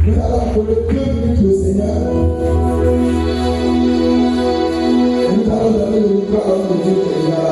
Nous allons prendre 2 minutes le Seigneur. Et nous allons donner le micro à l'homme de Dieu qui est là.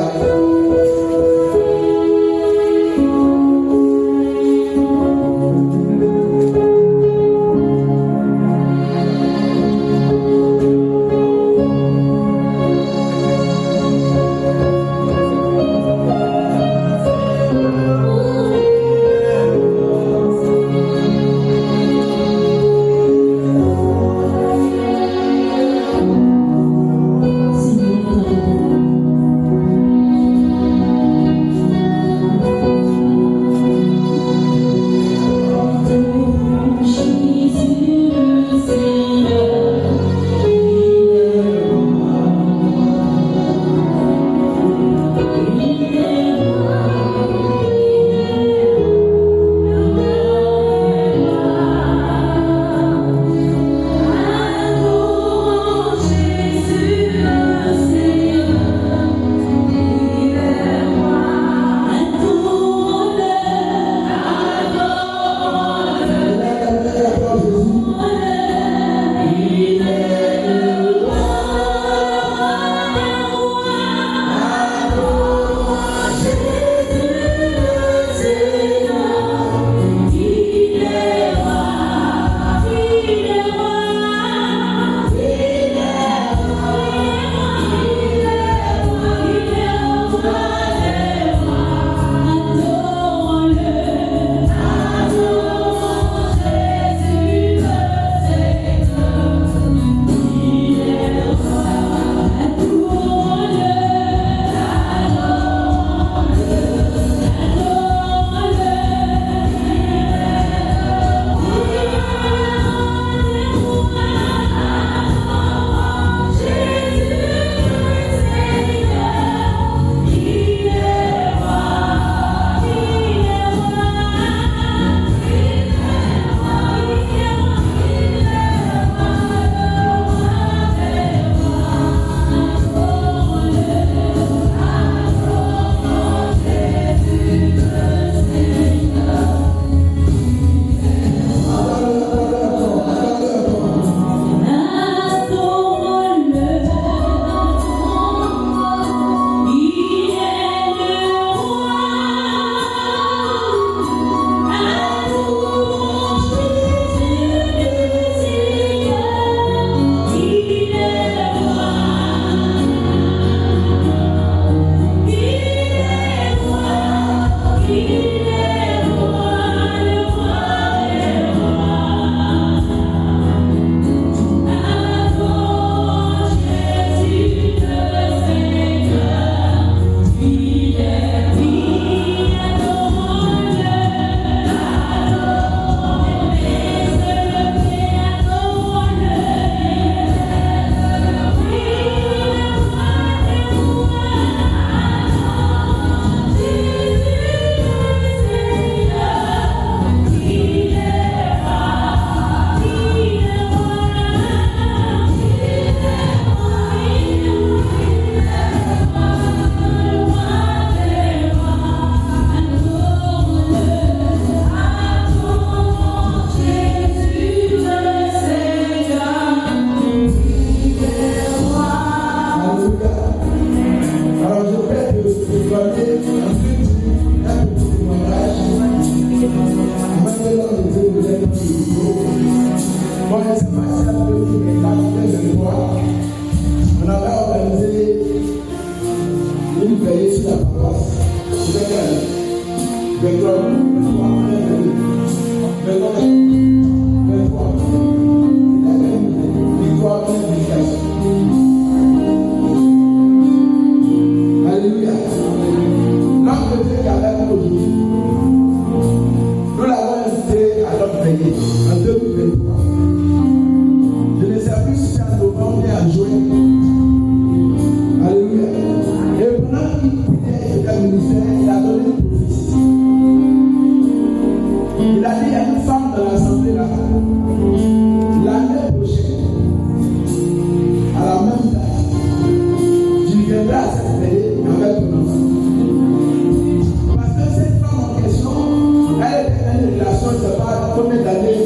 Combien d'années?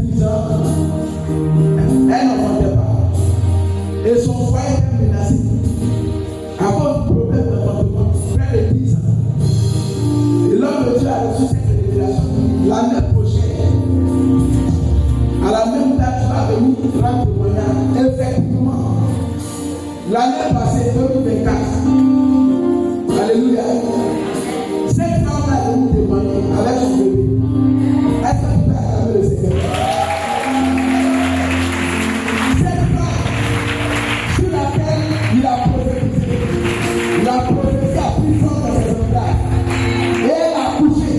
10 ans. Elle n'entendait pas. Et son foyer était menacé. À cause du problème d'enfantement, près de 10 ans. Et l'homme de Dieu a reçu cette révélation l'année prochaine. À la même date, tu vas venir rendre témoignage. Effectivement, l'année passée, 2024. Alléluia. Cette femme-là est venue témoigner avec son bébé. Est-ce que tu peux acclamer le Seigneur? Cette femme sur laquelle il a prophétisé. Il a prophétisé à plus fort dans ses endroits. Et elle a accouché.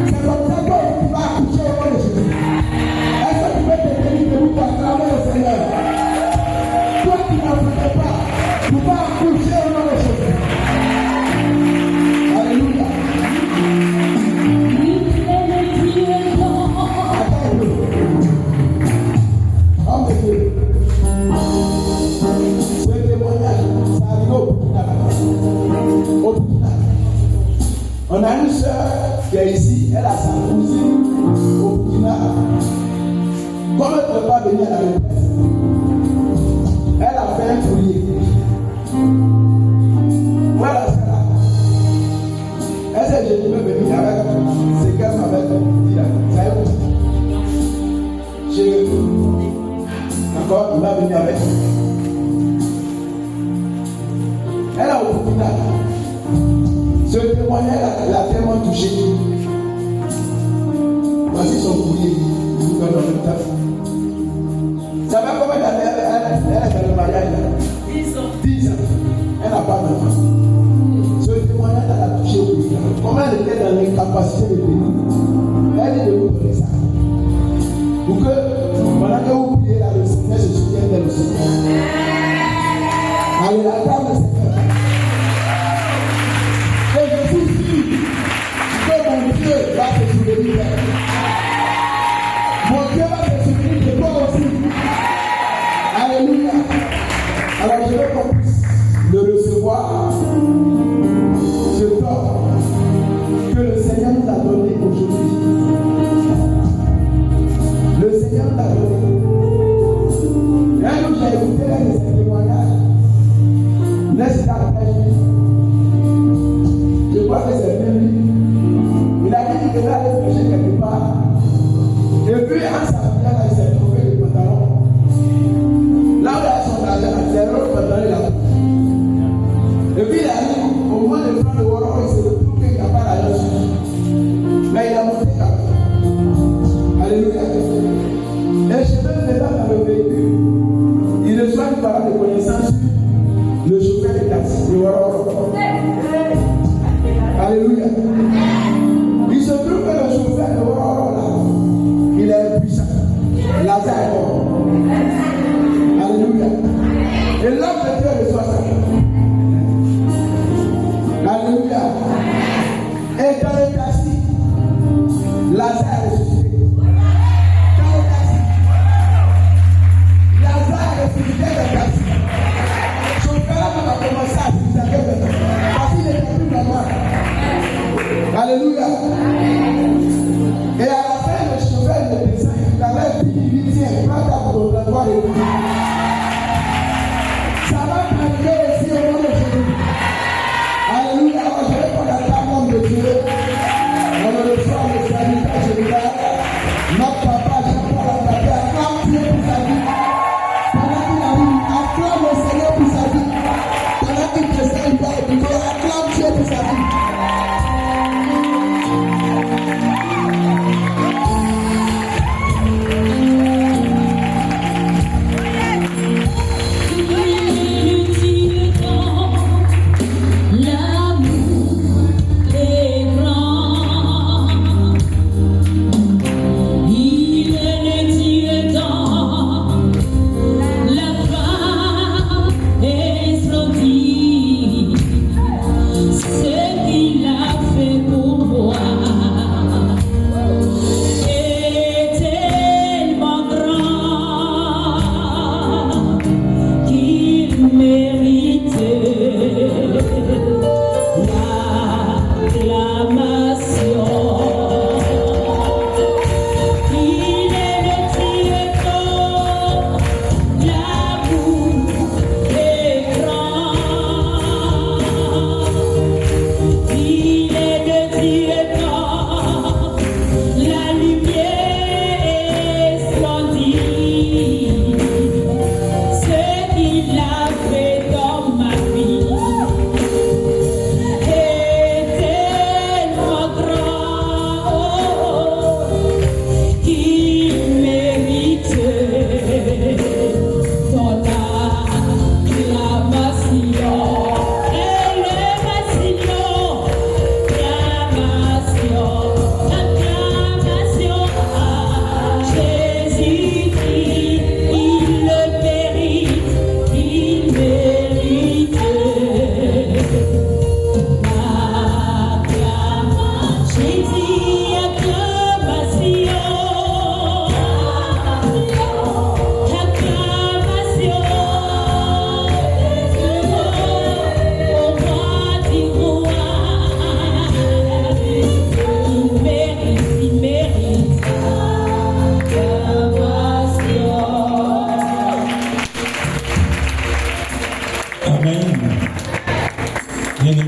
C'est comme ça que tu vas accoucher au nom de Jésus. Est-ce que tu peux te tenir debout pour acclamer le Seigneur? Toi qui n'en fais pas, tu vas accoucher au nom de Jésus. Alléluia. Homme de Dieu. Ce témoignage, ça arrive au Burkina. On a une soeur qui est ici, elle a sa cousine au Burkina. Comme elle ne peut pas venir à la retraite, elle a fait un courrier. Voilà ça. Est-ce que je peux venir avec ce qu'elle m'avait dit là? Ça est où? Chez eux. D'accord? Il va venir avec. Elle a au Burkina. Ce témoignage l'a tellement touché. Voici son courrier. Vous donne en même temps. Ça va combien d'années elle est dans le mariage là? 10 ans. 10 ans. Elle n'a pas d'enfant. Ce témoignage l'a touché au Burkina. Comment elle était dans l'incapacité de venir? Elle est de vous donner ça. Pour que, pendant que vous priez là, le Seigneur se souvienne d'elle aussi. Allez, attends le Seigneur. Et je suis sûr que mon Dieu va te souvenir d'elle. Mon Dieu va te souvenir de toi aussi. Alléluia. Alors je veux qu'on puisse le recevoir. Ce temps que le Seigneur nous a donné aujourd'hui. Le Seigneur nous a donné. Un jour j'ai écouté l'un de ses témoignages. N'est-ce pas? Je crois que c'est même lui. Il a dit qu'il devait aller prêcher quelque part. Et puis, en s'appuyant là, il s'est trouvé le pantalon. Là où il a son argent, c'est l'autre pantalon, il a pris. Et puis, il a dit, au moins de prendre le warron, il se retrouve qu'il n'a pas l'argent sur lui. Mais il a monté quand même. Alléluia. Et je me faisant dans le véhicule, il reçoit une parole de connaissance sur le chauffeur de taxi, le warron. Alléluia. Il se trouve que le chauffeur de warron là, il est puissant. Lazare est mort. Alléluia. Et l'homme de Dieu reçoit ça. Alléluia. Et dans le taxi, Lazare est ressuscité. Dans le taxi, Lazare est ressuscité dans le taxi. Son père va commencer à se dire parce qu'il n'est plus normal. Alléluia. Et à la fin, le chauffeur de descend, il avait dit, il dit, tiens, prends ta laboratoire et tout. Ça va t'arriver aussi au nom de Jésus. Alléluia. Alors je vais prendre la table de Dieu. On le reçoit le salut à Jésus. Notre papa, Jean-Paul Abadé, acclame Dieu pour sa vie. Pendant qu'il arrive, acclame le Seigneur pour sa vie. Pendant qu'il précède, il va écouter, acclame Dieu pour sa vie.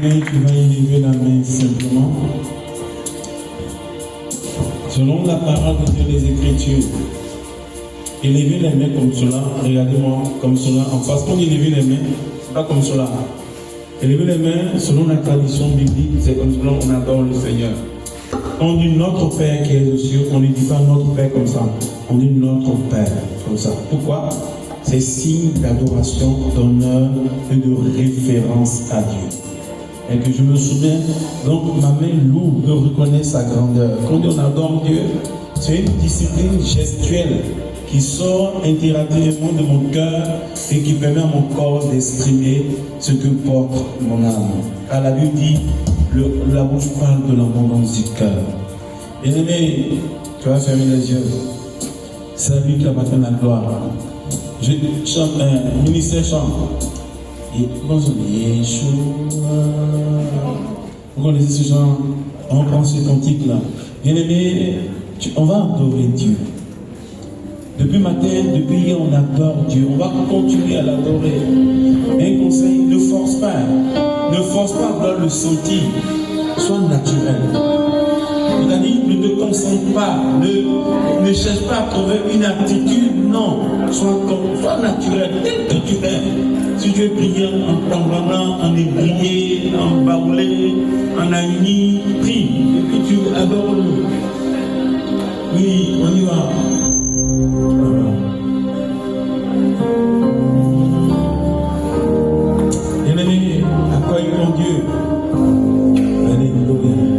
Bien-aimé, tu vas élever la main simplement. Selon la parole de Dieu des Écritures, élevez les mains comme cela. Regardez-moi comme cela en face. Quand élevez les mains, pas comme cela. Élevez les mains selon la tradition biblique, c'est comme cela on adore le Seigneur. On dit notre Père qui est aux cieux, on ne dit pas notre Père comme ça. On dit notre Père comme ça. Pourquoi? C'est signe d'adoration, d'honneur et de référence à Dieu. Et que je me souviens, donc ma main lourde de reconnaître sa grandeur. Quand on adore Dieu, c'est une discipline gestuelle qui sort impérativement de mon cœur et qui permet à mon corps d'exprimer ce que porte mon âme. Car la Bible dit, la bouche parle de l'abondance du cœur. Bien-aimé, tu vas fermer les yeux. C'est lui qui appartient à la gloire. Je chante un ministère chante. Et bonjour, Yeshua. Vous connaissez ce chant? On prend ce cantique-là. Bien-aimé, on va adorer Dieu. Depuis matin, depuis hier, on adore Dieu. On va continuer à l'adorer. Un conseil, ne force pas. Ne force pas à vouloir le sentir. Sois naturel. C'est-à-dire, ne te concentre pas. Ne cherche pas à trouver une attitude. Non. Sois naturel. Tel que tu es. Si tu es brillant, en blanc, en ébrié, en baoulé, en agni, prie. Et puis tu adores le. Oui, on y va. Bien-aimé, accueille ton Dieu. Alléluia.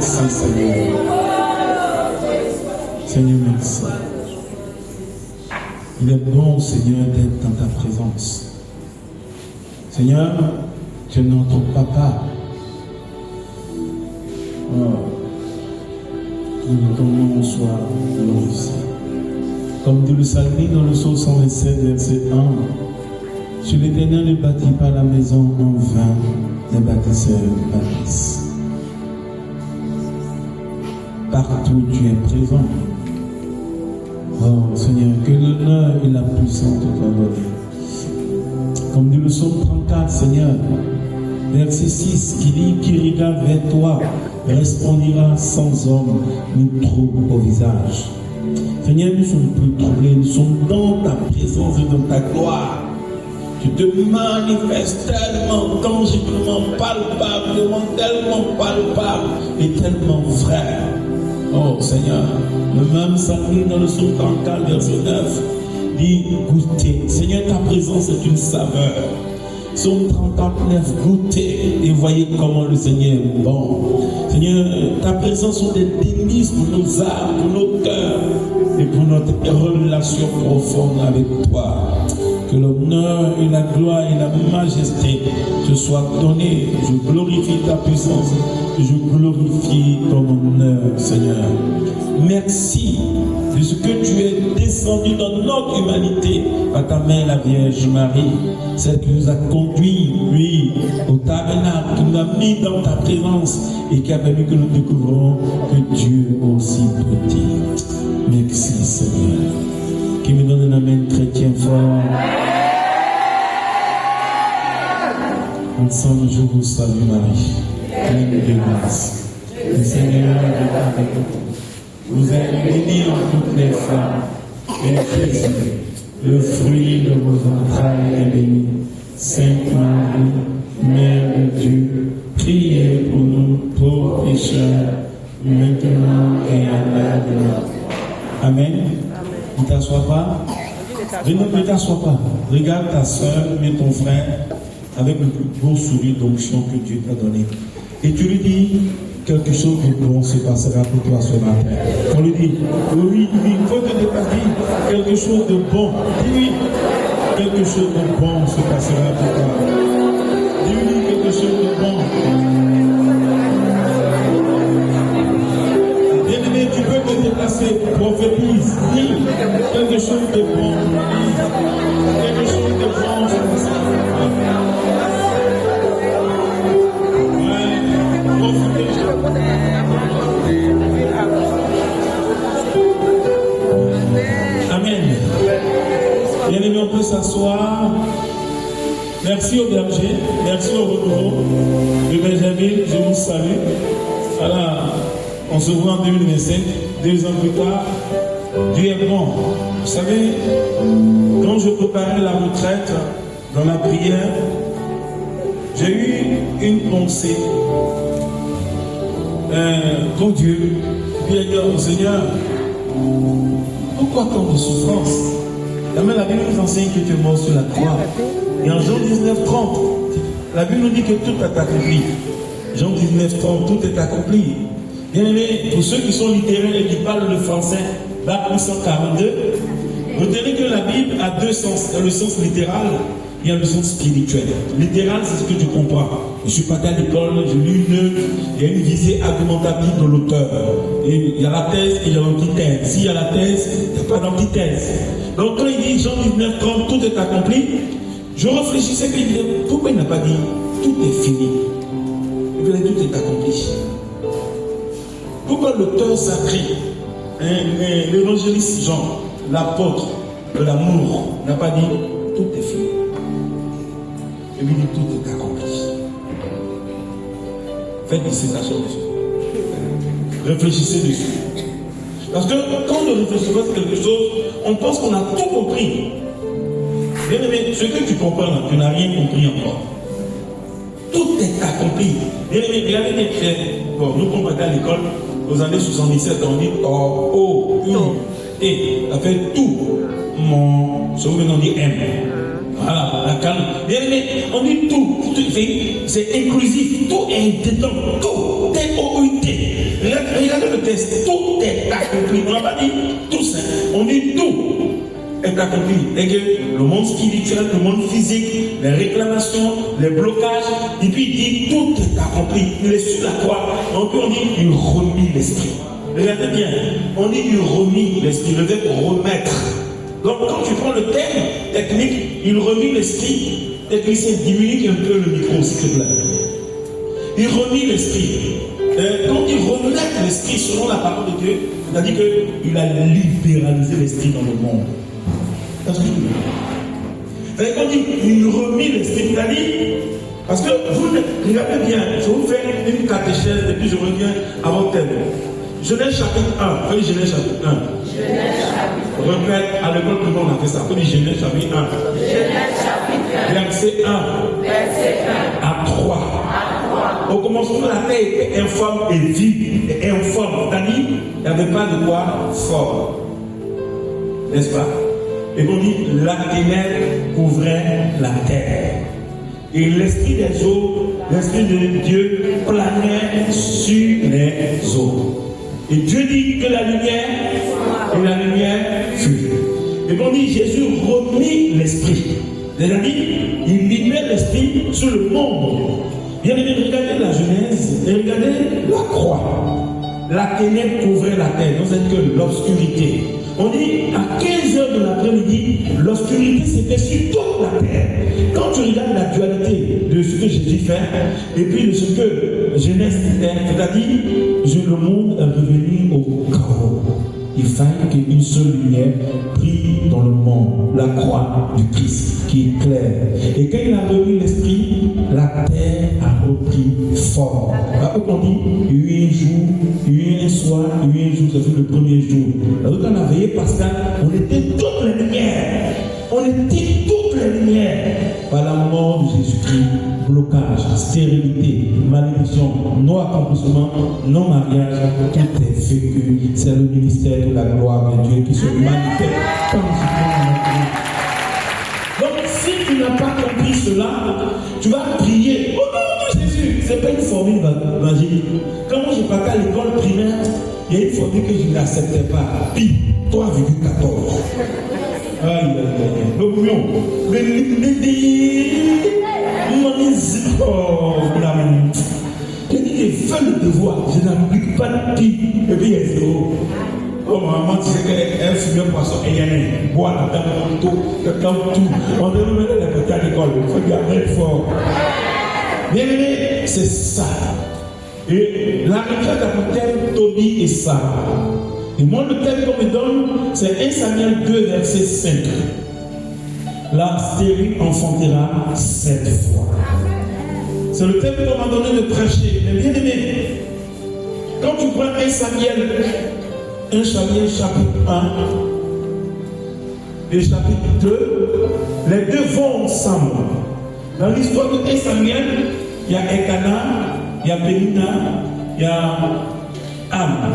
merci Seigneur. Seigneur, merci. Il est bon, Seigneur, d'être dans ta présence. Seigneur, tu es notre papa. Oh. Que ton nom soit glorifié. Comme dit le psalmiste dans le psaume 127, verset 1, sur l'Éternel ne bâtit pas la maison en vain, les bâtisseurs bâtissent. Partout tu es présent. Oh Seigneur, que l'honneur et la puissance te soient donnés. Comme dit le psaume 34, Seigneur, verset 6, qui dit, qui regarde vers toi, resplendira sans homme, ni trouble au visage. Seigneur, nous sommes plus troublés, nous sommes dans ta présence et dans ta gloire. Tu te manifestes tellement tangiblement, palpablement, tellement palpable et tellement vrai. Oh Seigneur, le même psalmiste dans le psaume 34, verset 9, dit, goûtez. Seigneur, ta présence est une saveur. Psaume 39, goûtez et voyez comment le Seigneur est bon. Seigneur, ta présence sont des délices pour nos âmes, pour nos cœurs et pour notre relation profonde avec toi. Que l'honneur et la gloire et la majesté te soient donnés. Je glorifie ta puissance et je glorifie ton honneur, Seigneur. Merci de ce que tu es descendu dans notre humanité à ta mère, la Vierge Marie, celle qui nous a conduits, oui, au tabernacle, qui nous a mis dans ta présence et qui a permis que nous découvrons que Dieu est aussi petit. Merci, Seigneur. Qui me donne un amen chrétien fort. Ensemble, je vous salue, Marie, pleine de grâce. Le Seigneur est avec vous. Vous êtes bénie en toutes les femmes, et Jésus, le fruit de vos entrailles, est béni. Sainte Marie, Mère de Dieu, priez pour nous pauvres pécheurs, maintenant et à l'heure de notre mort. Amen. Ne t'assois pas. Ne t'assois pas. Regarde ta soeur, mais ton frère, avec le plus beau sourire d'onction que Dieu t'a donné. Et tu lui dis, quelque chose de bon se passera pour toi ce matin. On lui dit, oui, il faut que tu te quelque chose de bon. Dis-lui, quelque chose de bon se passera pour toi. Dis-lui quelque chose de bon. Bien-aimé, tu peux te déplacer, prophétise, dis quelque chose de bon. Quelque chose de bon se passera pour toi. Amen. Bien-aimés, on peut s'asseoir. Merci au berger, merci au renouveau de Benjamin, je vous salue. Voilà, on se voit en 2025, 2 ans plus tard. Dieu est bon. Vous savez, quand je préparais la retraite dans la prière, j'ai eu une pensée pour Dieu. Puis il dit au Seigneur, pourquoi tant de souffrance? La Bible nous enseigne que tu es mort sur la croix. Et en Jean 19, 30, la Bible nous dit que tout est accompli. Jean 19, 30, tout est accompli. Bien aimé, pour ceux qui sont littéraires et qui parlent le français, Bac 142, retenez que la Bible a 2 sens. Il y a le sens littéral, il y a le sens spirituel. Littéral, c'est ce que tu comprends. Je suis parti à l'école, j'ai lu une œuvre, il y a une visée argumentative de l'auteur. Et il y a la thèse et il y a l'antithèse. S'il y a la thèse, il n'y a pas d'antithèse. Donc quand il dit Jean 19, 30, tout est accompli, je réfléchissais qu'il disait, pourquoi il n'a pas dit tout est fini? Et puis tout est accompli. Pourquoi l'auteur sacré, l'évangéliste Jean, l'apôtre de l'amour, n'a pas dit tout est fini? Et puis il dit tout est accompli. Faites des citations dessus. Réfléchissez dessus. Parce que quand on réfléchit sur quelque chose, on pense qu'on a tout compris. Bien aimé, ce que tu comprends là, tu n'as rien compris encore. Tout est accompli. Bien aimé, regardez bien clair. Bon, nous quand on était à l'école, aux années 77, on dit et ça fait tout. Mon, ce que on dit M. Voilà, la calme. Bien aimé, on dit tout c'est inclusif, tout est dedans, tout est OUT. accompli. On n'a pas dit tous, hein. On dit tout est accompli. Et que le monde spirituel, le monde physique, les réclamations, les blocages, et puis il dit tout est accompli. Il est sur la croix. Donc on dit il remit l'esprit. Regardez bien, on dit il remit l'esprit, le verbe remettre. Donc quand tu prends le terme technique, il remit l'esprit, technicien, diminue un peu le micro s'il te plaît. Il remit l'esprit. Quand il remet l'esprit selon la parole de Dieu, c'est-à-dire qu'il a libéralisé l'esprit dans le monde. Est-ce que tu veux dire? C'est-à-dire quand il remit l'esprit, c'est-à-dire, parce que vous regardez bien, je vais vous faire une catéchèse et puis je reviens à votre thème. Genèse chapitre 1. Fais Genèse chapitre 1. Genèse chapitre 1. Repère, à l'école primaire on a fait ça. Fais Genèse chapitre 1. Genèse chapitre 1. Verset 1. Verset 1. À 3. Au commencement, la terre était informe et vide. Et informe, c'est-à-dire, il n'y avait pas de quoi fort. N'est-ce pas? Et on dit, la ténèbre couvrait la terre. Et l'esprit des eaux, l'esprit de Dieu planait sur les eaux. Et Dieu dit que la lumière, et la lumière fut. Et on dit, Jésus remit l'esprit. C'est-à-dire, il libère l'esprit sur le monde. Bien aimé, regardez la Genèse et regardez la croix. La ténèbre couvrait la terre, donc c'est que l'obscurité. On dit à 15h de l'après-midi, l'obscurité c'était sur toute la terre. Quand tu regardes la dualité de ce que Jésus fait, et puis de ce que Genèse fait, c'est-à-dire, le monde est revenu au chaos. Il fallait qu'une seule lumière brille dans le monde, la croix du Christ qui éclaire. Et quand il a remis l'esprit, la terre a repris forme. Après on dit, il y a eu un jour, il y a eu un soir, il y a eu un jour, ça fait le premier jour. Alors quand on a veillé Pascal, on était toutes les lumières. On était toutes les lumières. Par la mort de Jésus-Christ, blocage, stérilité, malédiction, non accomplissement, non mariage, tout est vécu. C'est le ministère de la gloire de Dieu qui se manifeste comme Jésus. Donc si tu n'as pas compris cela, tu vas prier au nom de Jésus. Ce n'est pas une formule magique. Quand moi je partais à l'école primaire, il y a une formule que je n'acceptais pas. Pi, 3,14. Aïe, aïe, aïe. Le bouillon. Je dis, je fais le devoir. Je n'applique pas de pi. Et puis il y a 0. Oh, maman, tu sais qu'elle fume un poisson et il y a un bois dans le tout. On devait mettre les petits à l'école. Il faut garder fort. Bien aimé, c'est ça. Et la lecture d'Apothème, Tobie et Sarah. Et moi, le thème qu'on me donne, c'est 1 Samuel 2, verset 5. La stérile enfantera 7 fois. C'est le thème qu'on m'a donné de prêcher. Mais bien aimé, quand tu prends 1 Samuel chapitre 1 et chapitre 2, les deux vont ensemble. Dans l'histoire de 1 Samuel, il y a Elkana, il y a Pénina, il y a Anne.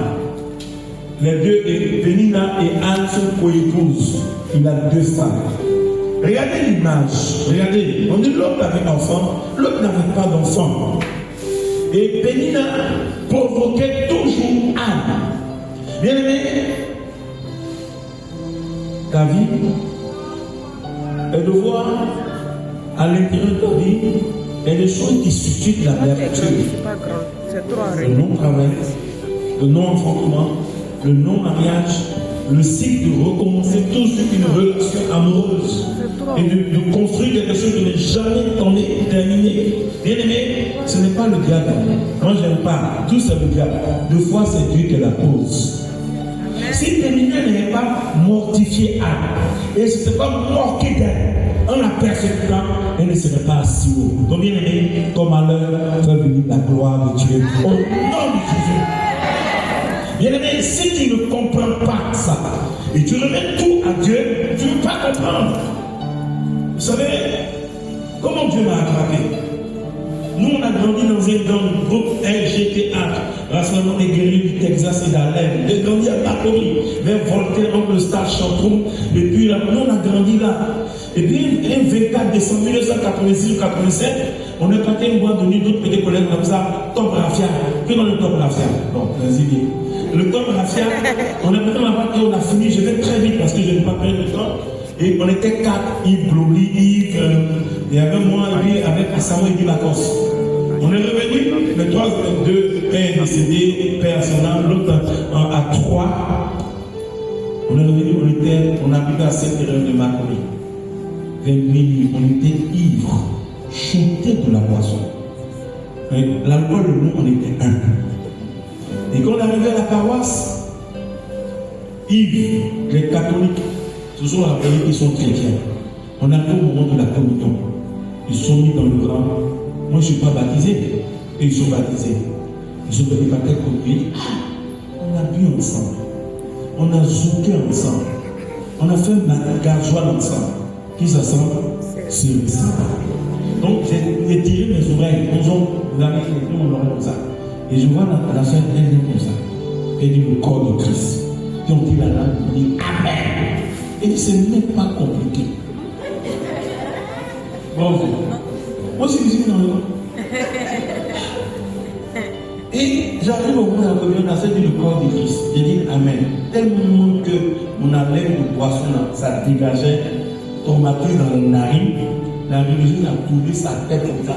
Les deux, Pénina et Anne sont co-épouses. Il a 2 femmes. Regardez l'image. Regardez. On dit l'autre avait un enfant, l'autre n'avait pas d'enfant. Et Pénina provoquait toujours Anne. Bien aimé, ta vie est de voir à l'intérieur de ta vie et des choses qui suscitent la vertu. Le non-travail, le non-enfantement, le non-mariage, le cycle de recommencer toujours une relation amoureuse et de construire quelque chose qui n'est jamais terminé. Bien aimé, ce n'est pas le diable. Moi, j'aime pas. Tout c'est le diable. 2 fois, c'est Dieu qui la cause. Si Pénina n'avait pas mortifié Anne, et ce n'était pas moqué d'elle, en la persécutant, elle ne serait pas si haut. Donc, bien aimé, ton malheur fait venir la gloire de Dieu. Au nom de Jésus. Bien aimé, si tu ne comprends pas ça, et tu remets tout à Dieu, tu ne peux pas comprendre. Vous savez, comment Dieu m'a attrapé? Nous, on a grandi dans un groupe LGTA, Rassemblement des guerriers du Texas et d'Allen. J'ai grandi à Paris, vers Voltaire, Oncle Star, Chantron. Et puis là, nous, on a grandi là. Et puis, un 24 décembre 1986 ou 87, on est parti une boîte de nuit, d'autres petits collègues comme ça, Top Rafia. Qui dans le Top Rafia? Bon, vas-y, bien. Le Top Rafia, on est parti là-bas et on a fini, je vais très vite parce que je n'ai pas perdre de temps. Et on était 4, Yves Globli, Yves, il y avait moi, lui, avec Asamo et Guy Lacoste. On est revenu, les 3, 2, père décédé, père à son âme, l'autre à 3. On est revenu, on habitait à Saint-Thérèse de Macoury. Vers minuit, on était ivres, shootés de la boisson. L'alcool, nous, on était un. Et quand on arrivait à la paroisse, Yves, les catholiques, ce sont appelés qui sont chrétiens. On a fait au moment de la communion. Ils sont mis dans le grand. Moi, je ne suis pas baptisé. Et ils sont baptisés. Ils sont devenus baptisés comme lui. On a bu ensemble. On a zouké ensemble. On a fait un gasoil ensemble. Qui s'assemble? C'est le sang. Donc, j'ai tiré mes oreilles. Vous avez fait mon oreille comme ça. Et je vois la soeur, elle est comme ça. Elle dit le corps de Christ. Puis on dit la langue, on dit Amen. Et dit, ce n'est pas compliqué. Bon, moi aussi, je suis dans le corps. Et j'arrive au moment de la communion, on a fait le corps de Christ. J'ai dit Amen. Tellement que mon haleine de boisson, ça dégageait, tomaté dans les narines. La religieuse a tourné sa tête comme ça.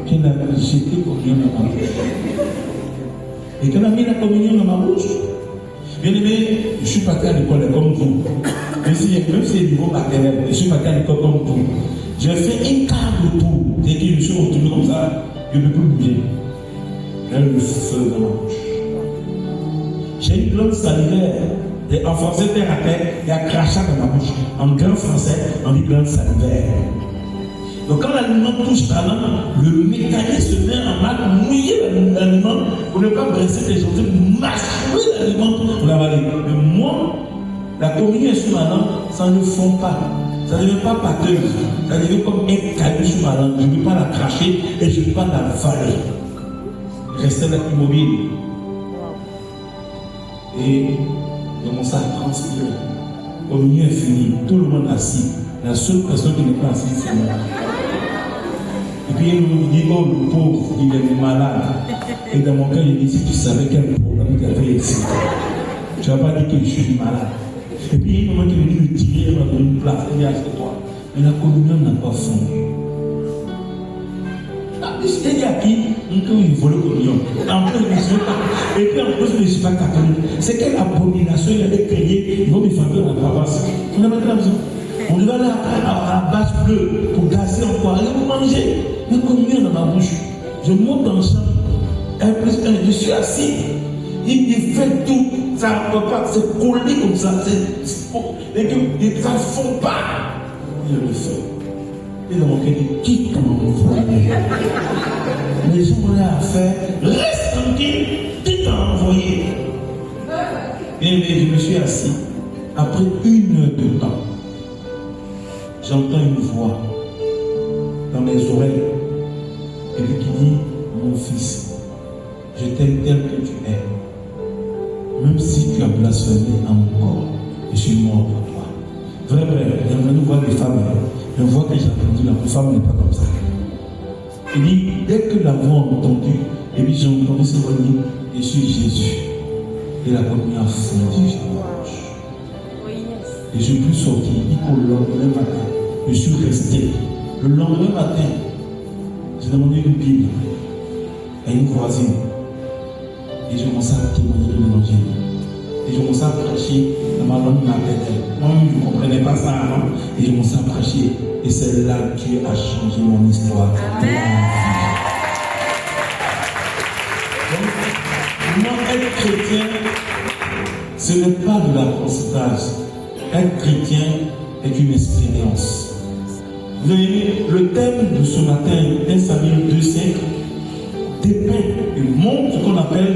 Puis elle a jeté la communion dans ma bouche. Et quand on a mis la communion dans ma bouche, bien aimé, je suis parti à l'école comme vous. Même si c'est niveau matériel, je suis parti à l'école comme vous. J'ai fait un quart de tour. Dès que je suis retourné comme ça, je ne peux plus bouger. J'ai le feu dans ma bouche. J'ai une glande salivaire. En français, terre à terre, il y a crachat dans ma bouche. En grand français, on dit glande salivaire. Donc quand l'aliment touche ta langue, le mécanisme se met en marche, mouiller l'aliment pour ne pas briser les choses, mâcher l'aliment pour l'avaler. Mais moi, la communion est sur ma langue, ça ne fond pas. Ça ne devient pas pâteuse. Ça devient comme un caillou sur ma langue. Je ne peux pas la cracher et je ne peux pas la valer. Rester là immobile. Et je commence à transpirer. La communion est finie. Tout le monde est assis. La seule personne qui n'est pas assise, c'est moi. Et puis il me dit, oh le pauvre, il est malade. Et dans mon cœur, il dit, si tu savais quel problème il y avait ici, tu ne vas pas dire que je suis malade. Et puis il y a un moment qui me dit, le tirer, il m'a donné une place, il dit, assieds-toi. Mais la communion n'a pas fondu. Il y a qui il vole communion. En plus, et puis en plus, je ne suis pas catholique. C'est quelle abomination il avait créé, ils vont me faire dans la paroisse. On n'a pas de la maison. On devait aller à la base bleue pour gazer encore. Et vous mangez. Mais communion dans ma bouche. Je monte dans le champ. 1 plus 1, je suis assis. Il fait tout. Ça ne peut pas se coller comme ça. Et ça ne fond pas. Je le fais. Et dans mon cœur, qui t'a envoyé? Les gens ont à faire. Reste tranquille. Qui t'a envoyé? Et je me suis assis. Après 1 heure de temps, j'entends une voix dans mes oreilles et puis qui dit, mon fils, je t'aime tel que tu es. Même si tu as blasphémé en mon corps, je suis mort pour toi. Vrai, j'aimerais nous voir des femmes. Je vois que j'ai entendu la femme n'est pas comme ça. Il dit, dès que la voix a entendu, et puis j'ai entendu ce voix dire, je suis Jésus. Et la communion a fondu sur ma bouche. Et je suis plus sorti, au lendemain matin. Je suis resté. Le lendemain matin, j'ai demandé une Bible à une voisine. Et je commençais à témoigner de l'évangile. Et je commençais à prêcher dans ma langue maternelle. Moi-même, je ne comprenais pas ça avant. Et je commençais à prêcher. Et c'est là que Dieu a changé mon histoire. Amen. Donc, moi, être chrétien, ce n'est pas de l'apprentissage. Être chrétien est une expérience. Vous voyez, le thème de ce matin, 1 Samuel 2,5, dépeint et montre ce qu'on appelle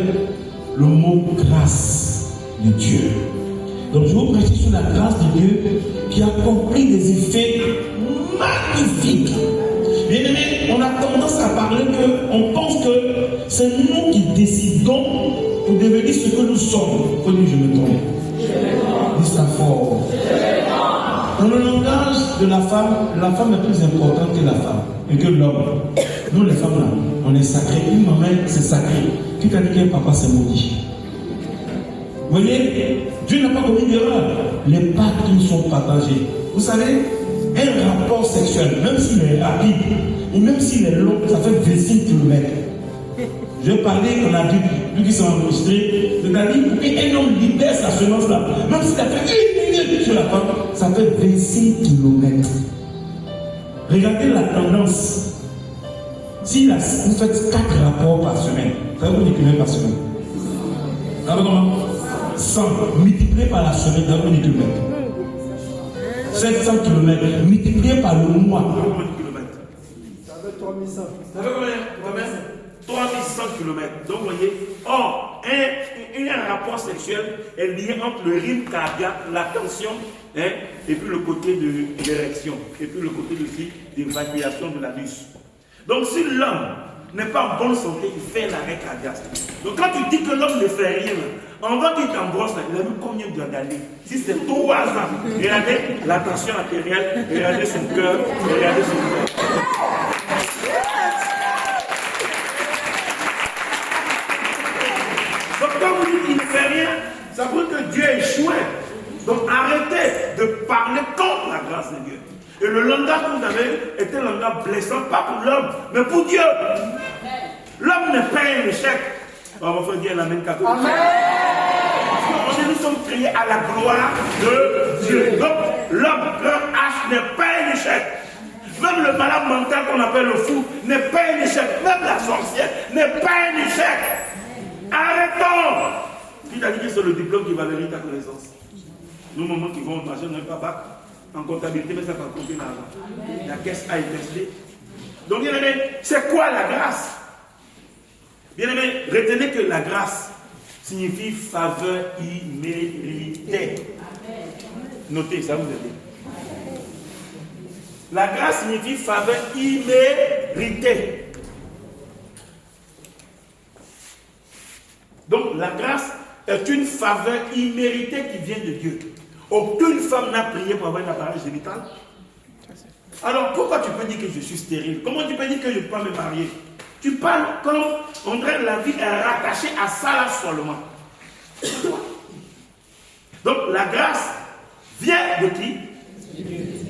le mot grâce de Dieu. Donc je vais vous prêcher sur la grâce de Dieu qui accomplit des effets magnifiques. Bien aimé, on a tendance à parler qu'on pense que c'est nous qui décidons pour devenir ce que nous sommes. Faut dire je me trompe. Dis ça fort. Dans le langage de la femme est plus importante que la femme et que l'homme. Nous, les femmes, là, on est sacrés. Une maman, c'est sacré. Qui t'a dit qu'un papa, c'est maudit? Vous voyez, Dieu n'a pas commis d'erreur. Les pactes sont partagés. Vous savez, un rapport sexuel, même s'il est rapide, et même s'il est long, ça fait 25 km. Je vais parler en adulte, vu qu'ils sont enregistrés. C'est-à-dire, pour qu'un homme libère sa semence-là, même s'il a fait 1 minute sur la femme, ça fait 25 km. Regardez la tendance. Si vous faites 4 rapports par semaine, ça vous dit combien par semaine? Ça va comment? 100 multiplié par la semaine, ça vous dit combien? 700 km multiplié par le mois. Ça fait 3100. Ça fait combien? 3100 km. Donc, vous voyez, or, un rapport sexuel est lié entre le rythme cardiaque, la tension, et puis le côté de l'érection, et puis le côté aussi d'évacuation de l'anus. Donc, si l'homme n'est pas en bonne santé, il fait l'arrêt cardiaque. Donc, quand tu dis que l'homme ne fait rien, avant qu'il t'embrosse, il a mis combien d'années? Si c'est 3 ans, regardez la tension artérielle, regardez son cœur, regardez son cœur. Donc quand vous dites qu'il ne fait rien, ça veut dire que Dieu a échoué. Donc arrêtez de parler contre la grâce de Dieu. Et le langage que vous avez était un langage blessant, pas pour l'homme, mais pour Dieu. L'homme n'est pas un échec. On va faire dire la même catholique. Parce que nous sommes créés à la gloire de Dieu. Donc l'homme, leur H n'est pas un échec. Même le malade mental qu'on appelle le fou n'est pas un échec. Même la sorcière n'est pas un échec. Arrêtons. Qui t'a dit que c'est le diplôme qui valorise ta connaissance? Nous, moments qui vont au marché, on n'a pas bac en comptabilité, mais ça va compter l'argent. La caisse a été testée. Donc, bien aimé, c'est quoi la grâce? Bien aimé, retenez que la grâce signifie faveur imméritée. Notez, ça vous aide. La grâce signifie faveur imméritée. Donc la grâce est une faveur imméritée qui vient de Dieu. Aucune femme n'a prié pour avoir un appareil génital. Alors pourquoi tu peux dire que je suis stérile? Comment tu peux dire que je ne peux pas me marier? Tu parles comme on dirait que la vie est rattachée à ça là seulement. Donc la grâce vient de qui?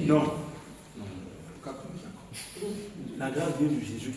Non. La grâce vient de Jésus-Christ.